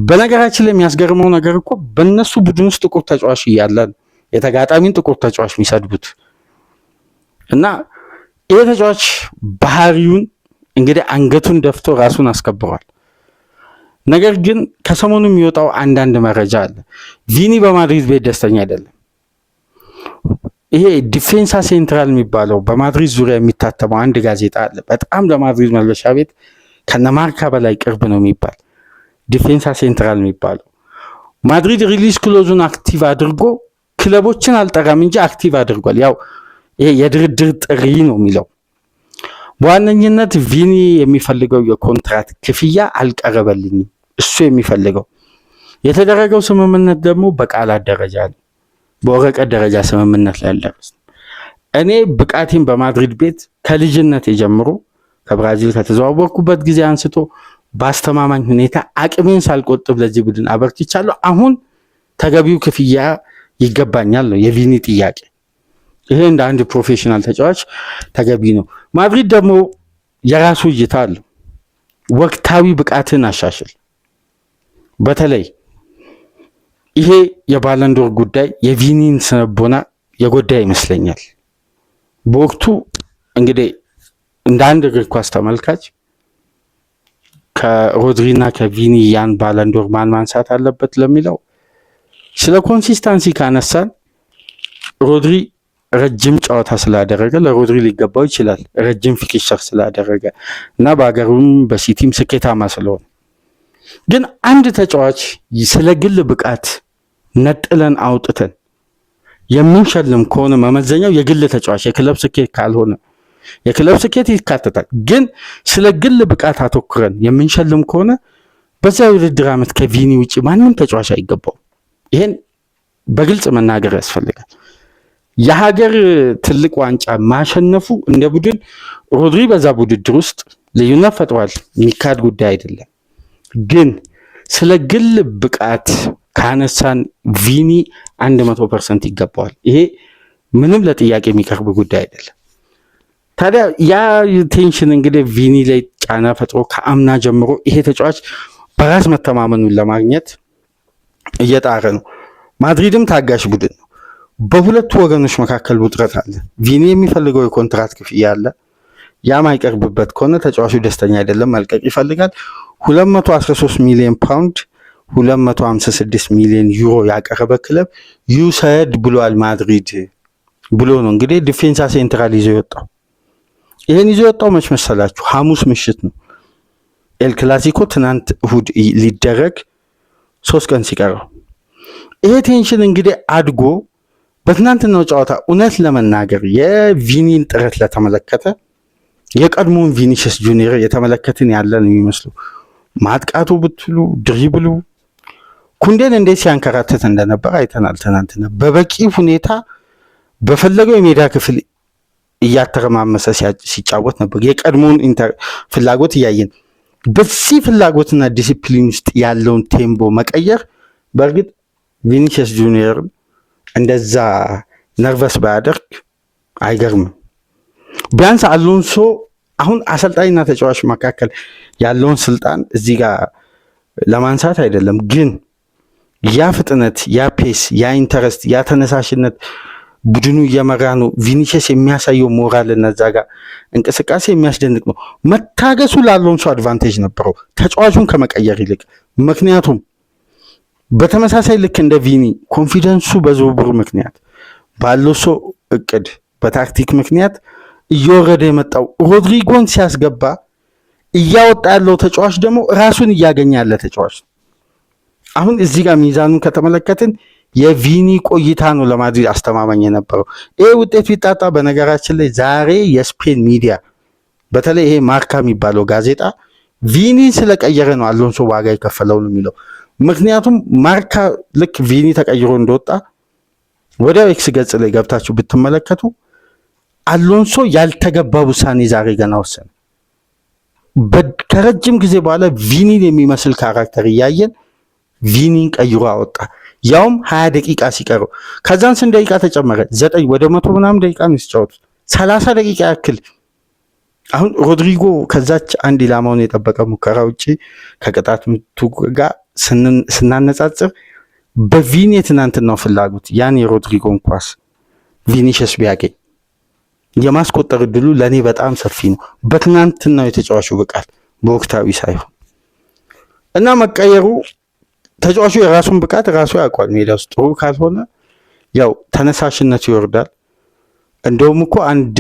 በነገራችን ላይ የሚያስገርመው ነገር እኮ በእነሱ ቡድን ውስጥ ጥቁር ተጫዋች እያለ የተጋጣሚን ጥቁር ተጫዋች የሚሰድቡት እና ይሄ ተጫዋች ባህሪውን እንግዲህ አንገቱን ደፍቶ ራሱን አስከብሯል። ነገር ግን ከሰሞኑ የሚወጣው አንዳንድ መረጃ አለ። ቪኒ በማድሪድ ቤት ደስተኛ አይደለም። ይሄ ዲፌንሳ ሴንትራል የሚባለው በማድሪድ ዙሪያ የሚታተመው አንድ ጋዜጣ አለ። በጣም ለማድሪድ መልበሻ ቤት ከነማርካ በላይ ቅርብ ነው የሚባል ዲፌንሳ ሴንትራል የሚባለው ማድሪድ ሪሊዝ ክሎዙን አክቲቭ አድርጎ ክለቦችን አልጠራም እንጂ አክቲቭ አድርጓል። ያው ይሄ የድርድር ጥሪ ነው የሚለው በዋነኝነት ቪኒ የሚፈልገው የኮንትራት ክፍያ አልቀረበልኝም። እሱ የሚፈልገው የተደረገው ስምምነት ደግሞ በቃላት ደረጃ ነው፣ በወረቀት ደረጃ ስምምነት ላይ አልደረስንም። እኔ ብቃቴን በማድሪድ ቤት ከልጅነት ጀምሮ ከብራዚል ከተዘዋወርኩበት ጊዜ አንስቶ በአስተማማኝ ሁኔታ አቅሜን ሳልቆጥብ ለዚህ ቡድን አበርክቻለሁ። አሁን ተገቢው ክፍያ ይገባኛል ነው የቪኒ ጥያቄ። ይሄ እንደ አንድ ፕሮፌሽናል ተጫዋች ተገቢ ነው። ማድሪድ ደግሞ የራሱ እይታ አለው። ወቅታዊ ብቃትን አሻሽል። በተለይ ይሄ የባለንዶር ጉዳይ የቪኒን ስነቦና የጎዳ ይመስለኛል። በወቅቱ እንግዲህ እንደ አንድ እግር ኳስ ተመልካች ከሮድሪና ከቪኒ ያን ባለንዶር ማን ማንሳት አለበት ለሚለው ስለ ኮንሲስታንሲ ካነሳን ሮድሪ ረጅም ጨዋታ ስላደረገ ለሮድሪ ሊገባው ይችላል። ረጅም ፊክቸር ስላደረገ እና በሀገሩም በሲቲም ስኬታማ ስለሆነ። ግን አንድ ተጫዋች ስለ ግል ብቃት ነጥለን አውጥተን የምንሸልም ከሆነ መመዘኛው የግል ተጫዋች የክለብ ስኬት ካልሆነ፣ የክለብ ስኬት ይካተታል። ግን ስለ ግል ብቃት አተኩረን የምንሸልም ከሆነ በዛ የውድድር ዓመት ከቪኒ ውጭ ማንም ተጫዋች አይገባው። ይሄን በግልጽ መናገር ያስፈልጋል። የሀገር ትልቅ ዋንጫ ማሸነፉ እንደ ቡድን ሮድሪ በዛ ውድድር ውስጥ ልዩነት ፈጥሯል፣ የሚካድ ጉዳይ አይደለም። ግን ስለ ግል ብቃት ካነሳን ቪኒ 100% ይገባዋል። ይሄ ምንም ለጥያቄ የሚቀርብ ጉዳይ አይደለም። ታዲያ ያ ቴንሽን እንግዲህ ቪኒ ላይ ጫና ፈጥሮ ከአምና ጀምሮ ይሄ ተጫዋች በራስ መተማመኑን ለማግኘት እየጣረ ነው። ማድሪድም ታጋሽ ቡድን ነው። በሁለቱ ወገኖች መካከል ውጥረት አለ። ቪኒ የሚፈልገው የኮንትራት ክፍያ አለ። ያ ማይቀርብበት ከሆነ ተጫዋቹ ደስተኛ አይደለም፣ መልቀቅ ይፈልጋል። 213 ሚሊዮን ፓውንድ 256 ሚሊዮን ዩሮ ያቀረበ ክለብ ዩሰድ ብሏል ማድሪድ ብሎ ነው እንግዲህ ዲፌንሳ ሴንትራል ይዞ የወጣው። ይሄን ይዞ የወጣው መች መሰላችሁ? ሐሙስ ምሽት ነው። ኤል ክላሲኮ ትናንት እሁድ ሊደረግ 3 ቀን ሲቀረው ይሄ ቴንሽን እንግዲህ አድጎ በትናንትናው ጨዋታ እውነት ለመናገር የቪኒን ጥረት ለተመለከተ የቀድሞውን ቪኒሲየስ ጁኒየር የተመለከትን ያለን የሚመስሉ ማጥቃቱ ብትሉ ድሪብሉ ኩንዴን እንዴት ሲያንከራተት እንደነበር አይተናል። ትናንትና በበቂ ሁኔታ በፈለገው የሜዳ ክፍል እያተረማመሰ ሲጫወት ነበር። የቀድሞውን ፍላጎት እያየን በዚህ ፍላጎትና ዲሲፕሊን ውስጥ ያለውን ቴምቦ መቀየር በእርግጥ ቪኒሲየስ ጁኒየር እንደዛ ነርቨስ ባያደርግ አይገርምም። ቢያንስ አሎንሶ አሁን አሰልጣኝና ተጫዋች መካከል ያለውን ስልጣን እዚህ ጋር ለማንሳት አይደለም፣ ግን ያ ፍጥነት፣ ያ ፔስ፣ ያ ኢንተረስት፣ ያ ተነሳሽነት ቡድኑ እየመራ ነው። ቪኒሲየስ የሚያሳየው ሞራል እና እዛ ጋር እንቅስቃሴ የሚያስደንቅ ነው። መታገሱ ለአሎንሶ አድቫንቴጅ ነበረው ተጫዋቹን ከመቀየር ይልቅ። ምክንያቱም በተመሳሳይ ልክ እንደ ቪኒ ኮንፊደንሱ በዝውውሩ ምክንያት በአሎንሶ እቅድ በታክቲክ ምክንያት እየወረደ የመጣው ሮድሪጎን ሲያስገባ እያወጣ ያለው ተጫዋች ደግሞ ራሱን እያገኘ ያለ ተጫዋች ነው። አሁን እዚህ ጋር ሚዛኑን ከተመለከትን የቪኒ ቆይታ ነው ለማድሪድ አስተማማኝ የነበረው። ይሄ ውጤት ቢጣጣ በነገራችን ላይ ዛሬ የስፔን ሚዲያ በተለይ ይሄ ማርካ የሚባለው ጋዜጣ ቪኒ ስለቀየረ ነው አሎንሶ ዋጋ የከፈለው ነው የሚለው። ምክንያቱም ማርካ ልክ ቪኒ ተቀይሮ እንደወጣ ወዲያው ኤክስ ገጽ ላይ ገብታችሁ ብትመለከቱ አሎንሶ ያልተገባ ውሳኔ ዛሬ ገና ወሰነ። ከረጅም ጊዜ በኋላ ቪኒን የሚመስል ካራክተር እያየን ቪኒን ቀይሮ አወጣ። ያውም 20 ደቂቃ ሲቀረው። ከዛን ስንት ደቂቃ ተጨመረ? 9 ወደ 100 ምናምን ደቂቃ ነው ሲጫወቱት። 30 ደቂቃ ያክል። አሁን ሮድሪጎ ከዛች አንድ ኢላማውን የጠበቀ ሙከራ ውጪ ከቅጣት ምቱ ጋር ስናነጻጽር በቪኒ የትናንትናው ፍላጎት ያን የሮድሪጎን ኳስ ቪኒሲየስ ቢያገኝ የማስቆጠር እድሉ ለኔ በጣም ሰፊ ነው። በትናንትናው የተጫዋቹ ብቃት በወቅታዊ ሳይሆን እና መቀየሩ ተጫዋቹ የራሱን ብቃት ራሱ ያውቃል። ሜዳ ውስጥ ጥሩ ካልሆነ ያው ተነሳሽነት ይወርዳል። እንደውም እኮ አንድ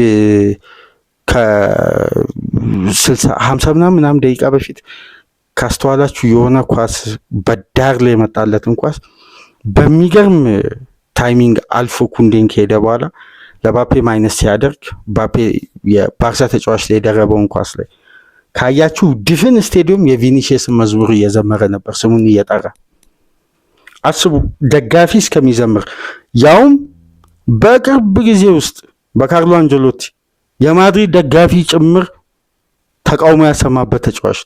ከ50 ምናምን ደቂቃ በፊት ካስተዋላችሁ የሆነ ኳስ በዳር ላይ የመጣለትን ኳስ በሚገርም ታይሚንግ አልፎ ኩንዴን ከሄደ በኋላ ለባፔ ማይነስ ሲያደርግ ባፔ የባርሳ ተጫዋች ላይ የደረበውን ኳስ ላይ ካያችሁ ድፍን ስቴዲየም የቪኒሺየስን መዝሙር እየዘመረ ነበር፣ ስሙን እየጠራ አስቡ፣ ደጋፊ እስከሚዘምር ያውም በቅርብ ጊዜ ውስጥ በካርሎ አንጀሎቲ የማድሪድ ደጋፊ ጭምር ተቃውሞ ያሰማበት ተጫዋች።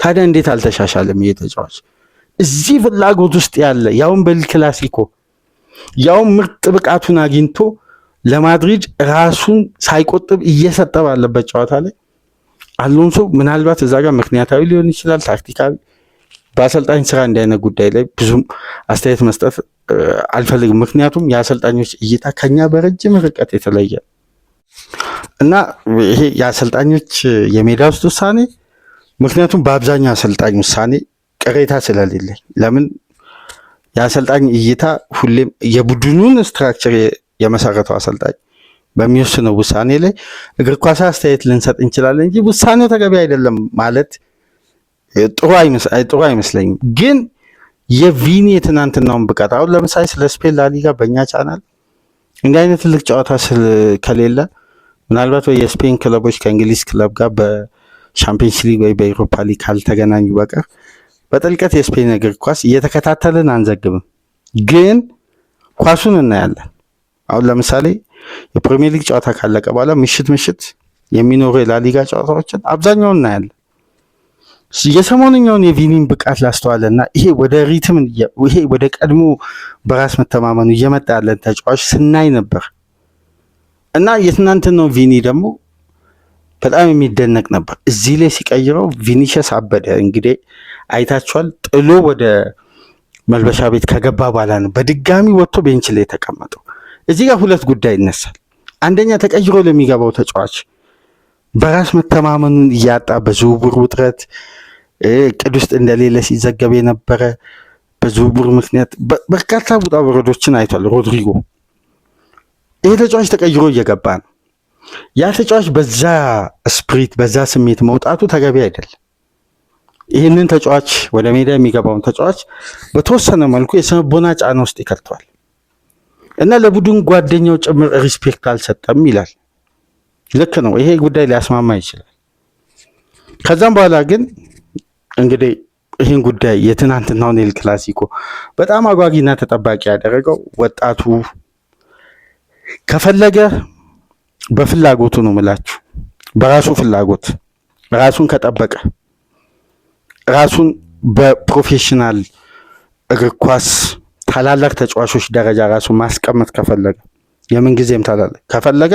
ታዲያ እንዴት አልተሻሻለም ይሄ ተጫዋች? እዚህ ፍላጎት ውስጥ ያለ ያውም በኤል ክላሲኮ ያውም ምርጥ ብቃቱን አግኝቶ ለማድሪድ ራሱን ሳይቆጥብ እየሰጠ ባለበት ጨዋታ ላይ አሎንሶ ምናልባት እዛ ጋር ምክንያታዊ ሊሆን ይችላል፣ ታክቲካዊ በአሰልጣኝ ስራ እንዲህ አይነት ጉዳይ ላይ ብዙም አስተያየት መስጠት አልፈልግም። ምክንያቱም የአሰልጣኞች እይታ ከኛ በረጅም ርቀት የተለየ እና ይሄ የአሰልጣኞች የሜዳ ውስጥ ውሳኔ ምክንያቱም በአብዛኛው አሰልጣኝ ውሳኔ ቅሬታ ስለሌለኝ ለምን የአሰልጣኝ እይታ ሁሌም የቡድኑን ስትራክቸር የመሰረተው አሰልጣኝ በሚወስነው ውሳኔ ላይ እግር ኳስ አስተያየት ልንሰጥ እንችላለን እንጂ ውሳኔው ተገቢ አይደለም ማለት ጥሩ አይመስለኝም። ግን የቪኒ የትናንትናውን ብቃት አሁን ለምሳሌ ስለ ስፔን ላሊጋ በእኛ ቻናል እንዲህ አይነት ትልቅ ጨዋታ ከሌለ ምናልባት ወይ የስፔን ክለቦች ከእንግሊዝ ክለብ ጋር በሻምፒየንስ ሊግ ወይ በኤሮፓ ሊግ ካልተገናኙ በቀር በጥልቀት የስፔን እግር ኳስ እየተከታተልን አንዘግብም፣ ግን ኳሱን እናያለን። አሁን ለምሳሌ የፕሪሚየር ሊግ ጨዋታ ካለቀ በኋላ ምሽት የሚኖሩ የላሊጋ ጨዋታዎችን አብዛኛውን እናያለን። የሰሞንኛውን የቪኒን ብቃት ላስተዋለና ይሄ ወደ ሪትም ይሄ ወደ ቀድሞ በራስ መተማመኑ እየመጣ ያለን ተጫዋች ስናይ ነበር እና የትናንትናው ቪኒ ደግሞ በጣም የሚደነቅ ነበር። እዚህ ላይ ሲቀይረው ቪኒሺየስ አበደ። እንግዲህ አይታችኋል። ጥሎ ወደ መልበሻ ቤት ከገባ በኋላ ነው በድጋሚ ወጥቶ ቤንች ላይ የተቀመጠው። እዚህ ጋር ሁለት ጉዳይ ይነሳል። አንደኛ ተቀይሮ ለሚገባው ተጫዋች በራስ መተማመኑን እያጣ በዝውውር ውጥረት እቅድ ውስጥ እንደሌለ ሲዘገብ የነበረ በዝውውር ምክንያት በርካታ ውጣ ውረዶችን አይቷል ሮድሪጎ። ይሄ ተጫዋች ተቀይሮ እየገባ ነው። ያ ተጫዋች በዛ ስፕሪት በዛ ስሜት መውጣቱ ተገቢ አይደለም። ይህንን ተጫዋች ወደ ሜዳ የሚገባውን ተጫዋች በተወሰነ መልኩ የስነልቦና ጫና ውስጥ ይከተዋል እና ለቡድን ጓደኛው ጭምር ሪስፔክት አልሰጠም ይላል። ልክ ነው። ይሄ ጉዳይ ሊያስማማ ይችላል። ከዛም በኋላ ግን እንግዲህ ይህን ጉዳይ የትናንትናውን ኤል ክላሲኮ በጣም አጓጊና ተጠባቂ ያደረገው ወጣቱ ከፈለገ በፍላጎቱ ነው ምላችሁ፣ በራሱ ፍላጎት ራሱን ከጠበቀ ራሱን በፕሮፌሽናል እግር ኳስ ታላላቅ ተጫዋቾች ደረጃ ራሱን ማስቀመጥ ከፈለገ የምንጊዜም ታላላቅ ከፈለገ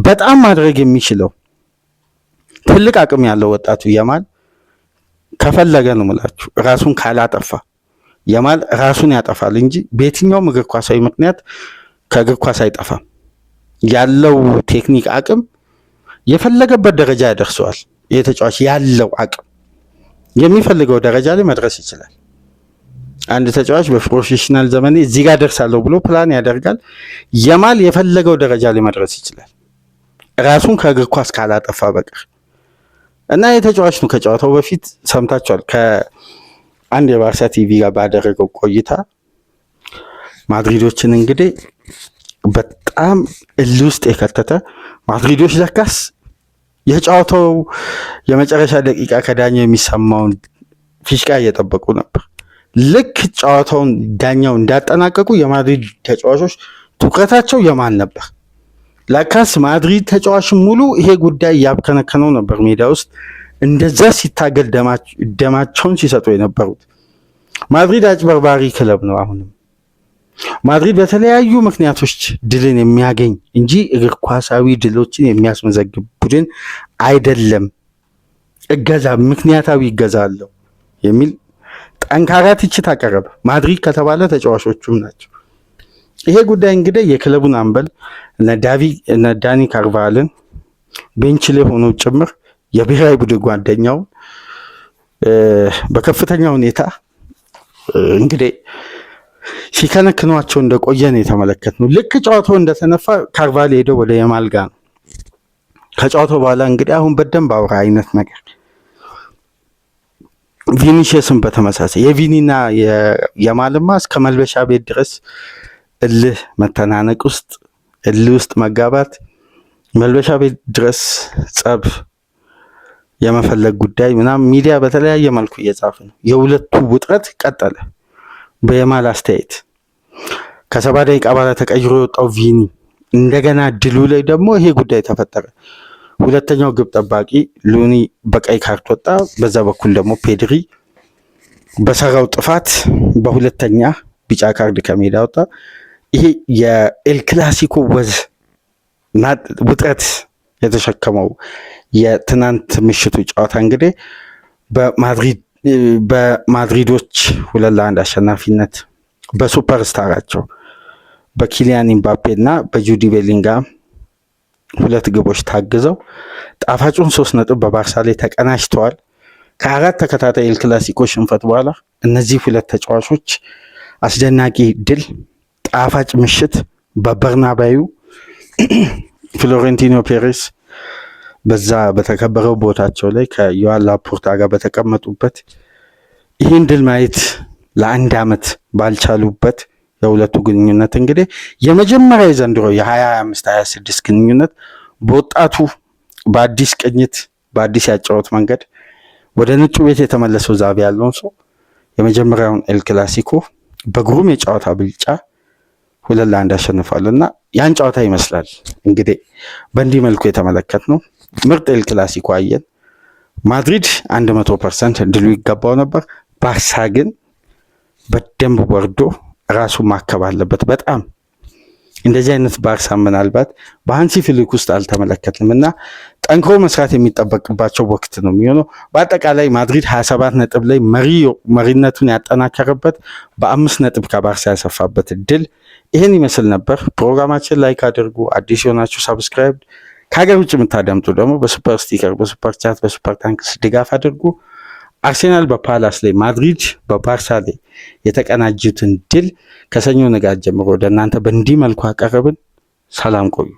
በጣም ማድረግ የሚችለው ትልቅ አቅም ያለው ወጣቱ ያማል ከፈለገ ነው ምላችሁ ራሱን ካላጠፋ ያማል ራሱን ያጠፋል እንጂ በየትኛውም እግር ኳሳዊ ምክንያት ከእግር ኳስ አይጠፋም። ያለው ቴክኒክ አቅም የፈለገበት ደረጃ ያደርሰዋል። ይሄ ተጫዋች ያለው አቅም የሚፈልገው ደረጃ ላይ መድረስ ይችላል። አንድ ተጫዋች በፕሮፌሽናል ዘመኔ እዚህ ጋር ደርሳለሁ ብሎ ፕላን ያደርጋል። ያማል የፈለገው ደረጃ ላይ መድረስ ይችላል ራሱን ከእግር ኳስ ካላጠፋ በቀር እና የተጫዋች ነው። ከጨዋታው በፊት ሰምታችኋል። ከአንድ የባርሳ ቲቪ ጋር ባደረገው ቆይታ ማድሪዶችን እንግዲህ በጣም እልህ ውስጥ የከተተ ማድሪዶች ለካስ የጨዋታው የመጨረሻ ደቂቃ ከዳኛው የሚሰማውን ፊሽካ እየጠበቁ ነበር። ልክ ጨዋታውን ዳኛው እንዳጠናቀቁ የማድሪድ ተጫዋቾች ትኩረታቸው የማን ነበር? ለካስ ማድሪድ ተጫዋች ሙሉ ይሄ ጉዳይ እያብከነከነው ነበር። ሜዳ ውስጥ እንደዛ ሲታገል ደማቸውን ሲሰጡ የነበሩት ማድሪድ አጭበርባሪ ክለብ ነው። አሁንም ማድሪድ በተለያዩ ምክንያቶች ድልን የሚያገኝ እንጂ እግር ኳሳዊ ድሎችን የሚያስመዘግብ ቡድን አይደለም። እገዛ ምክንያታዊ እገዛ አለው የሚል ጠንካራ ትችት አቀረበ። ማድሪድ ከተባለ ተጫዋቾቹም ናቸው። ይሄ ጉዳይ እንግዲህ የክለቡን አምበል እነ ዳኒ ካርቫልን ቤንች ላይ ሆኖ ጭምር የብሔራዊ ቡድን ጓደኛው በከፍተኛ ሁኔታ እንግዲህ ሲከነክኗቸው እንደቆየ ነው የተመለከትነው። ልክ ጨዋታው እንደተነፋ ካርቫል ሄደው ወደ ያማል ጋር ነው። ከጨዋታው በኋላ እንግዲህ አሁን በደንብ አውራ አይነት ነገር ቪኒሺየስን በተመሳሳይ የቪኒና የያማልማ እስከ መልበሻ ቤት ድረስ እልህ መተናነቅ ውስጥ እልህ ውስጥ መጋባት፣ መልበሻ ቤት ድረስ ጸብ የመፈለግ ጉዳይ ምናምን ሚዲያ በተለያየ መልኩ እየጻፈ ነው። የሁለቱ ውጥረት ቀጠለ። በየማል አስተያየት ከ70 ደቂቃ በኋላ ተቀይሮ የወጣው ቪኒ እንደገና ድሉ ላይ ደግሞ ይሄ ጉዳይ ተፈጠረ። ሁለተኛው ግብ ጠባቂ ሉኒ በቀይ ካርድ ወጣ። በዛ በኩል ደግሞ ፔድሪ በሰራው ጥፋት በሁለተኛ ቢጫ ካርድ ከሜዳ ወጣ። ይሄ የኤል ክላሲኮ ወዝ ውጥረት የተሸከመው የትናንት ምሽቱ ጨዋታ እንግዲህ በማድሪዶች 2-1 አሸናፊነት በሱፐርስታራቸው በኪሊያን ኢምባፔ እና በጁዲ ቤሊንጋም 2 ግቦች ታግዘው ጣፋጩን 3 ነጥብ በባርሳ ላይ ተቀናጅተዋል። ከ4 ተከታታይ ኤል ክላሲኮ ሽንፈት በኋላ እነዚህ 2 ተጫዋቾች አስደናቂ ድል፣ ጣፋጭ ምሽት በበርናባዩ ፍሎሬንቲኖ ፔሬስ በዛ በተከበረው ቦታቸው ላይ ከዮዋን ላፖርታ ጋር በተቀመጡበት ይህን ድል ማየት ለ1 ዓመት ባልቻሉበት የሁለቱ ግንኙነት እንግዲህ የመጀመሪያ የዘንድሮ የ2025-26 ግንኙነት በወጣቱ በአዲስ ቅኝት በአዲስ ያጫወት መንገድ ወደ ነጩ ቤት የተመለሰው ዛቢ አሎንሶ የመጀመሪያውን ኤል ክላሲኮ በግሩም የጨዋታ ብልጫ 2-1 አሸንፏል እና ያን ጨዋታ ይመስላል እንግዲህ በእንዲህ መልኩ የተመለከትነው ምርጥ ኤል ክላሲኮ አየን። ማድሪድ 100% ድሉ ይገባው ነበር። ባርሳ ግን በደንብ ወርዶ ራሱ ማከብ አለበት። በጣም እንደዚህ አይነት ባርሳ ምናልባት በሃንሲ ፍሊክ ውስጥ አልተመለከትንም እና ጠንክሮ መስራት የሚጠበቅባቸው ወቅት ነው የሚሆነው። በአጠቃላይ ማድሪድ 27 ነጥብ ላይ መሪነቱን ያጠናከረበት በ5 ነጥብ ከባርሳ ያሰፋበት ድል ይህን ይመስል ነበር። ፕሮግራማችን ላይክ አድርጉ። አዲስ የሆናችሁ ሰብስክራይብ፣ ከሀገር ውጭ የምታደምጡ ደግሞ በሱፐር ስቲከር፣ በሱፐር ቻት፣ በሱፐር ታንክስ ድጋፍ አድርጉ። አርሴናል በፓላስ ላይ፣ ማድሪድ በባርሳ ላይ የተቀናጁትን ድል ከሰኞ ንጋት ጀምሮ ወደ እናንተ በእንዲህ መልኩ አቀረብን። ሰላም ቆዩ።